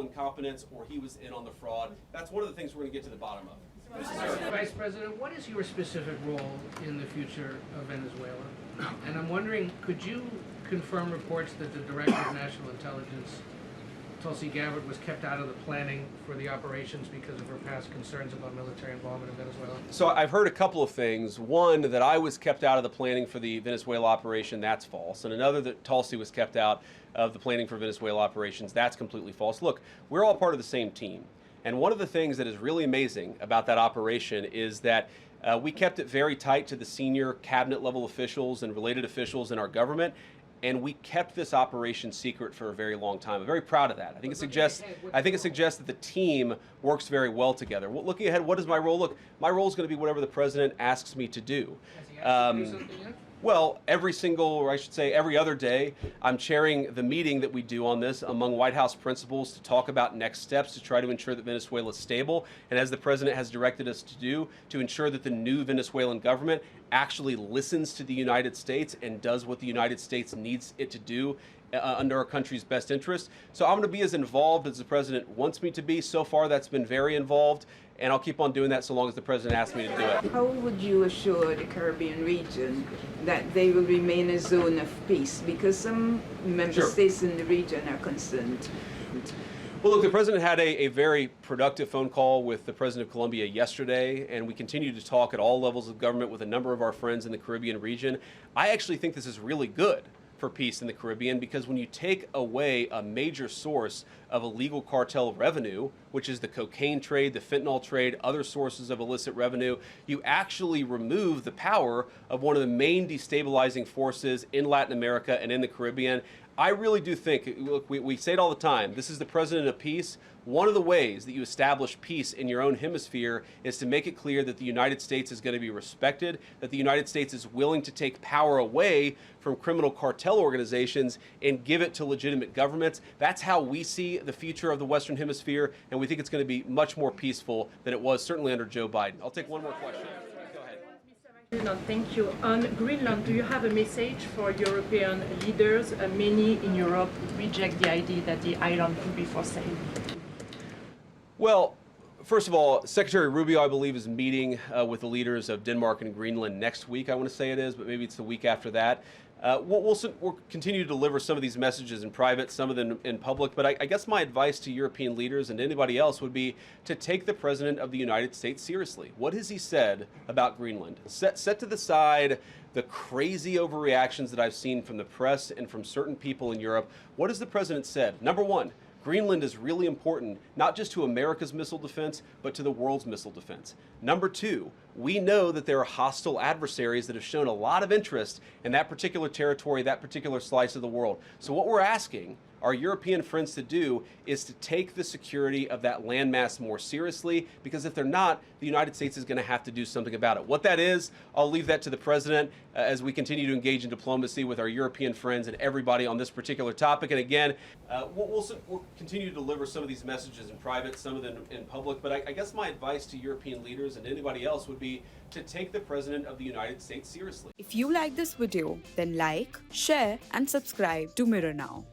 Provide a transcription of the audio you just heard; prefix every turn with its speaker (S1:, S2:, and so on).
S1: incompetence or he was in on the fraud. That's one of the things we're going to get to the bottom of.
S2: Vice President, what is your specific role in the future of Venezuela? And I'm wondering, could you confirm reports that the Director of National Intelligence, Tulsi Gabbard, was kept out of the planning for the operations because of her past concerns about military involvement in Venezuela?
S1: So I've heard a couple of things. One, that I was kept out of the planning for the Venezuela operation, that's false. And another, that Tulsi was kept out of the planning for Venezuela operations, that's completely false. Look, we're all part of the same team. And one of the things that is really amazing about that operation is that we kept it very tight to the senior cabinet level officials and related officials in our government. And we kept this operation secret for a very long time. I'm very proud of that. I think it suggests that the team works very well together. Well, looking ahead, what is my role? Look, my role is going to be whatever the president asks me to do.
S2: Has he asked you to do something yet?
S1: Well, every other day, I'm chairing the meeting that we do on this among White House principals to talk about next steps to try to ensure that Venezuela is stable, and as the president has directed us to do, to ensure that the new Venezuelan government actually listens to the United States and does what the United States needs it to do under our country's best interest. So I'm going to be as involved as the president wants me to be. So far, that's been very involved, and I'll keep on doing that so long as the president asks me to do it.
S3: How would you assure the Caribbean region that they will remain a zone of peace? Because some member states in the region are concerned.
S1: Well, look, the president had a very productive phone call with the president of Colombia yesterday, and we continue to talk at all levels of government with a number of our friends in the Caribbean region. I actually think this is really good for peace in the Caribbean, because when you take away a major source of illegal cartel revenue, which is the cocaine trade, the fentanyl trade, other sources of illicit revenue, you actually remove the power of one of the main destabilizing forces in Latin America and in the Caribbean. I really do think, look, we say it all the time, this is the president of peace. One of the ways that you establish peace in your own hemisphere is to make it clear that the United States is going to be respected, that the United States is willing to take power away from criminal cartel organizations and give it to legitimate governments. That's how we see the future of the Western Hemisphere, and we think it's going to be much more peaceful than it was certainly under Joe Biden. I'll take one more question.
S4: Thank you. On Greenland, do you have a message for European leaders? Many in Europe reject the idea that the island could be for sale.
S1: Well, first of all, Secretary Rubio, I believe, is meeting with the leaders of Denmark and Greenland next week. I want to say it is, but maybe it's the week after that. We'll continue to deliver some of these messages in private, some of them in public, but I guess my advice to European leaders and anybody else would be to take the President of the United States seriously. What has he said about Greenland? Set to the side the crazy overreactions that I've seen from the press and from certain people in Europe. What has the President said? Number one, Greenland is really important, not just to America's missile defense, but to the world's missile defense. Number two, we know that there are hostile adversaries that have shown a lot of interest in that particular territory, that particular slice of the world. So what we're asking our European friends to do is to take the security of that landmass more seriously, because if they're not, the United States is going to have to do something about it. What that is, I'll leave that to the president as we continue to engage in diplomacy with our European friends and everybody on this particular topic. And again, we'll continue to deliver some of these messages in private, some of them in public, but I guess my advice to European leaders and anybody else would be to take the President of the United States seriously.
S5: If you like this video, then like, share and subscribe to Mirror Now.